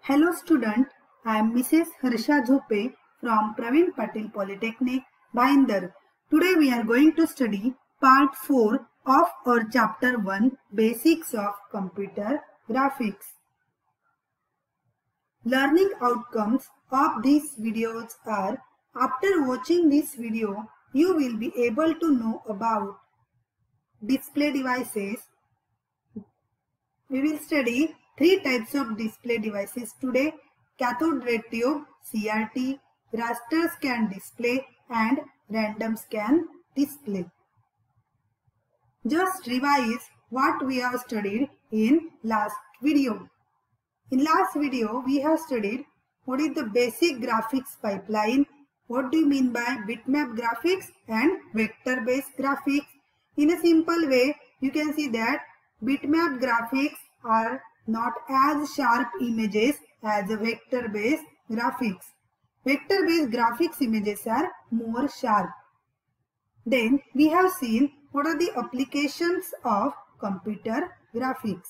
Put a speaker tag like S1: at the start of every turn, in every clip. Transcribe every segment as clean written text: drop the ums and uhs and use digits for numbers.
S1: Hello student, I am Mrs. Harsha Jhope from Praveen Patil Polytechnic, Bhayandar. Today we are going to study part 4 of our chapter 1 Basics of Computer Graphics. Learning outcomes of these videos are, after watching this video, you will be able to know about display devices. We will study 3 types of display devices today: cathode ray tube, CRT, raster scan display and random scan display. Just revise what we have studied in last video. In last video, we have studied what is the basic graphics pipeline, what do you mean by bitmap graphics and vector-based graphics. In a simple way, you can see that bitmap graphics are not as sharp images as a vector-based graphics. Vector-based graphics images are more sharp. Then we have seen what are the applications of computer graphics.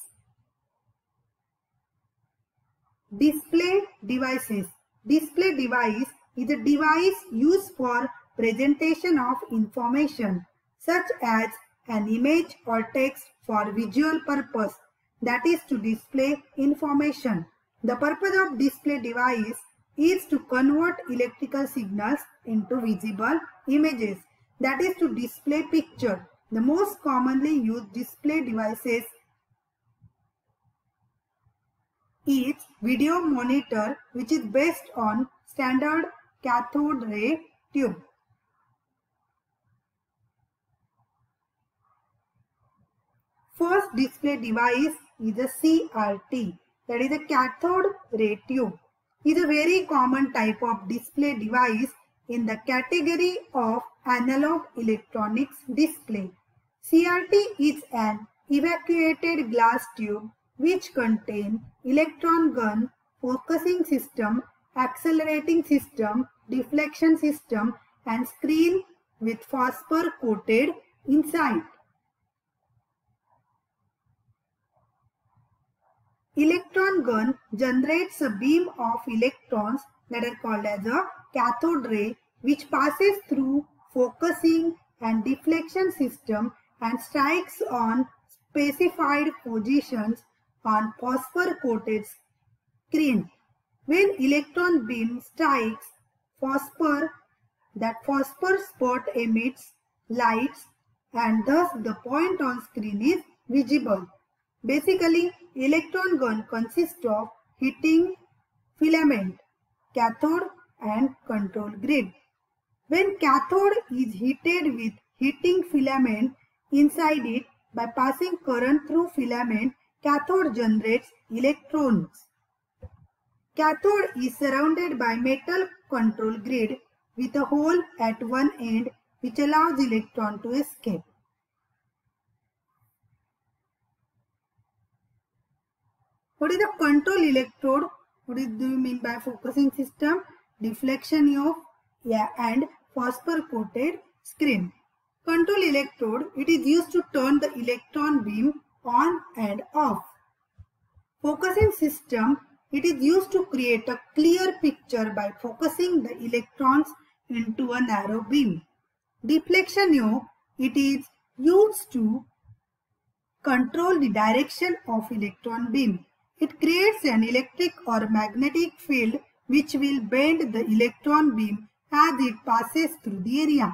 S1: Display devices. Display device is a device used for presentation of information such as an image or text for visual purpose, that is to display information. The purpose of display device is to convert electrical signals into visible images, that is to display picture. The most commonly used display devices is video monitor, which is based on standard cathode ray tube. First display device is a CRT, that is a cathode ray tube. It is a very common type of display device in the category of analog electronics display. CRT is an evacuated glass tube which contain electron gun, focusing system, accelerating system, deflection system and screen with phosphor coated inside. Electron gun generates a beam of electrons that are called as a cathode ray, which passes through focusing and deflection system and strikes on specified positions on phosphor coated screen. When electron beam strikes phosphor, that phosphor spot emits lights and thus the point on screen is visible. Basically, electron gun consists of heating filament, cathode and control grid. When cathode is heated with heating filament inside it, by passing current through filament, cathode generates electrons. Cathode is surrounded by metal control grid with a hole at one end which allows electron to escape. What is the control electrode? What do you mean by focusing system, deflection yoke and phosphor coated screen? Control electrode, it is used to turn the electron beam on and off. Focusing system, it is used to create a clear picture by focusing the electrons into a narrow beam. Deflection yoke, it is used to control the direction of electron beam. It creates an electric or magnetic field which will bend the electron beam as it passes through the area.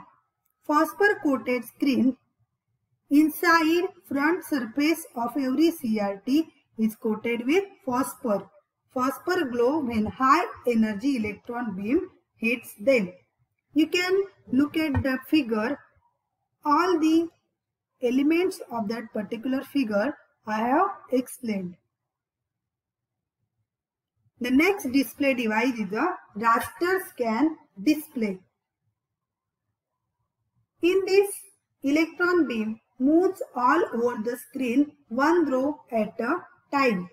S1: Phosphor coated screen, inside front surface of every CRT is coated with phosphor. Phosphor glow when high energy electron beam hits them. You can look at the figure. All the elements of that particular figure I have explained. The next display device is a raster scan display. In this, electron beam moves all over the screen one row at a time.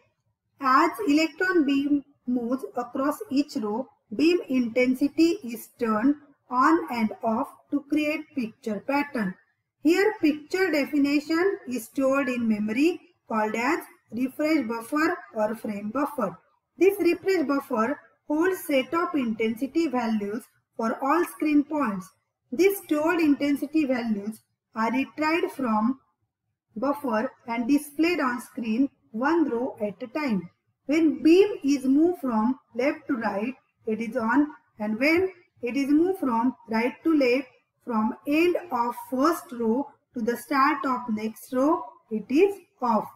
S1: As electron beam moves across each row, beam intensity is turned on and off to create picture pattern. Here picture definition is stored in memory called as refresh buffer or frame buffer. This refresh buffer holds set of intensity values for all screen points. These stored intensity values are retrieved from buffer and displayed on screen one row at a time. When beam is moved from left to right, it is on, and when it is moved from right to left, from end of first row to the start of next row, it is off,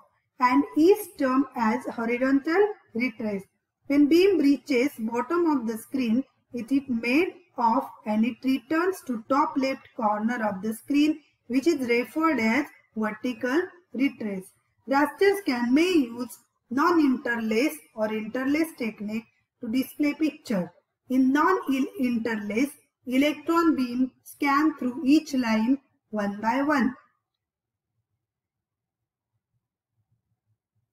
S1: and is termed as horizontal retrace. When beam reaches bottom of the screen, it is made off and it returns to top left corner of the screen, which is referred as vertical retrace. Raster scan may use non-interlace or interlace technique to display picture. In non-interlace, electron beam scan through each line one by one.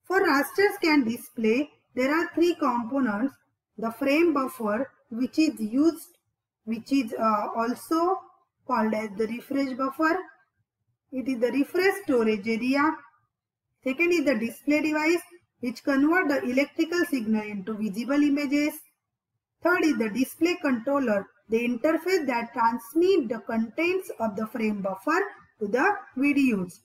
S1: For raster scan display, there are three components: the frame buffer, which is also called as the refresh buffer. It is the refresh storage area. Second is the display device, which convert the electrical signal into visible images. Third is the display controller, the interface that transmits the contents of the frame buffer to the videos.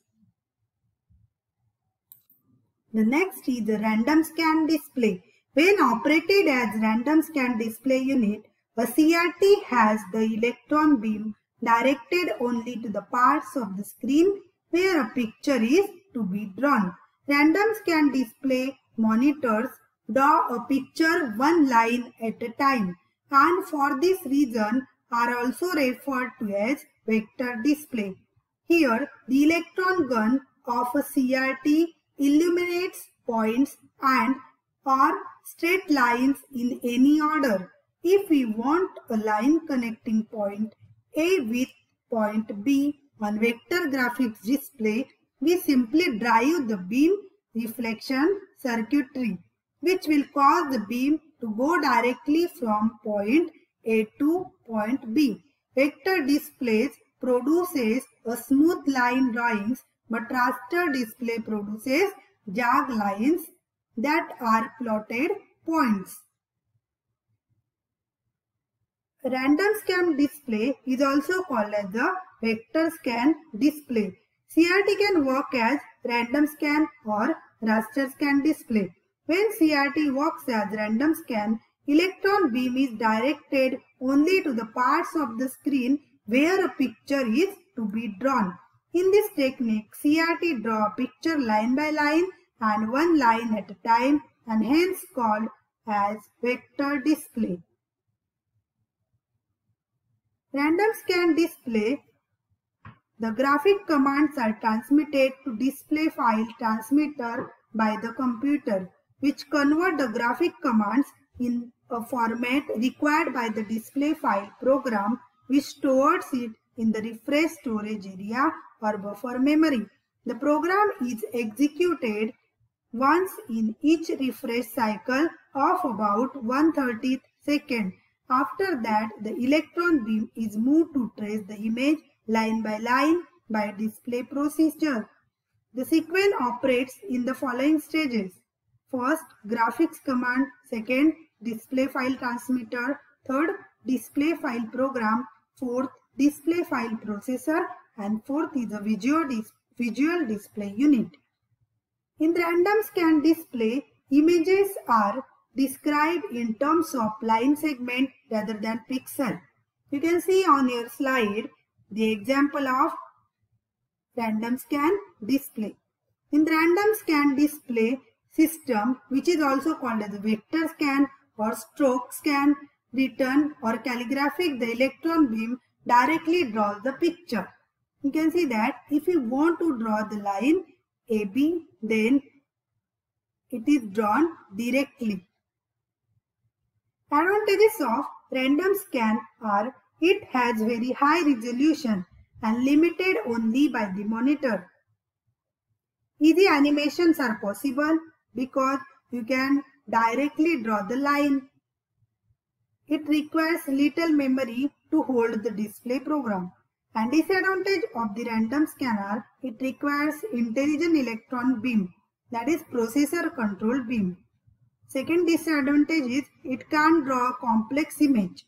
S1: The next is the random scan display. When operated as random scan display unit, a CRT has the electron beam directed only to the parts of the screen where a picture is to be drawn. Random scan display monitors draw a picture one line at a time, and for this reason are also referred to as vector display. Here, the electron gun of a CRT illuminates points and or straight lines in any order. If we want a line connecting point A with point B on vector graphics display, we simply drive the beam reflection circuitry, which will cause the beam to go directly from point A to point B. Vector displays produces a smooth line drawings, but raster display produces jag lines that are plotted points. Random scan display is also called as the vector scan display. CRT can work as random scan or raster scan display. When CRT works as random scan, electron beam is directed only to the parts of the screen where a picture is to be drawn. In this technique, CRT draw a picture line by line and one line at a time, and hence called as vector display. Random scan display, the graphic commands are transmitted to display file transmitter by the computer, which convert the graphic commands in a format required by the display file program, which stores it in the refresh storage area or buffer memory. The program is executed once in each refresh cycle of about 1/30 second. After that, the electron beam is moved to trace the image line by line by display procedure. The sequence operates in the following stages. First, graphics command. Second, display file transmitter. Third, display file program. Fourth, display file processor. And fourth is the visual display unit. In the random scan display, images are described in terms of line segment rather than pixel. You can see on your slide the example of random scan display. In the random scan display system, which is also called as vector scan or stroke scan, written or calligraphic, the electron beam directly draws the picture. You can see that if you want to draw the line AB, then it is drawn directly. Advantages of random scan are it has very high resolution and limited only by the monitor. Easy animations are possible because you can directly draw the line. It requires little memory to hold the display program. And disadvantage of the random scanner, it requires intelligent electron beam, that is processor controlled beam. Second disadvantage is it can't draw a complex image.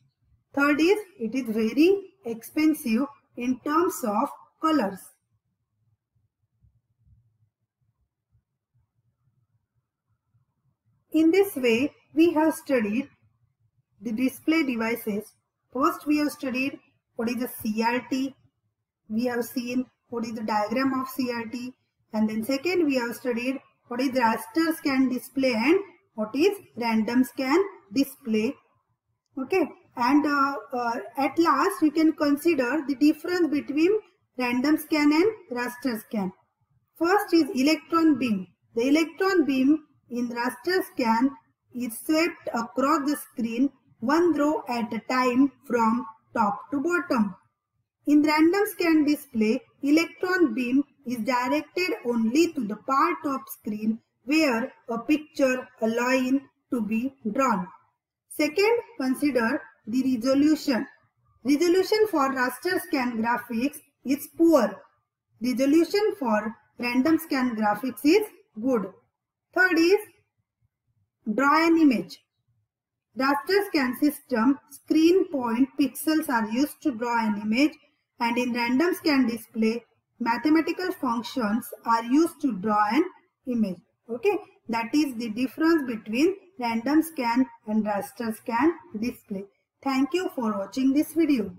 S1: Third is it is very expensive in terms of colors. In this way, we have studied the display devices. First, we have studied what is the CRT. We have seen what is the diagram of CRT. And then second, we have studied what is raster scan display and what is random scan display. Okay. And at last, we can consider the difference between random scan and raster scan. First is electron beam. The electron beam in raster scan is swept across the screen one row at a time from top to bottom. In random scan display, electron beam is directed only to the part of screen where a picture, a line to be drawn. Second, consider the resolution. Resolution for raster scan graphics is poor. Resolution for random scan graphics is good. Third is draw an image. Raster scan system screen point pixels are used to draw an image, and in random scan display mathematical functions are used to draw an image. Okay, that is the difference between random scan and raster scan display. Thank you for watching this video.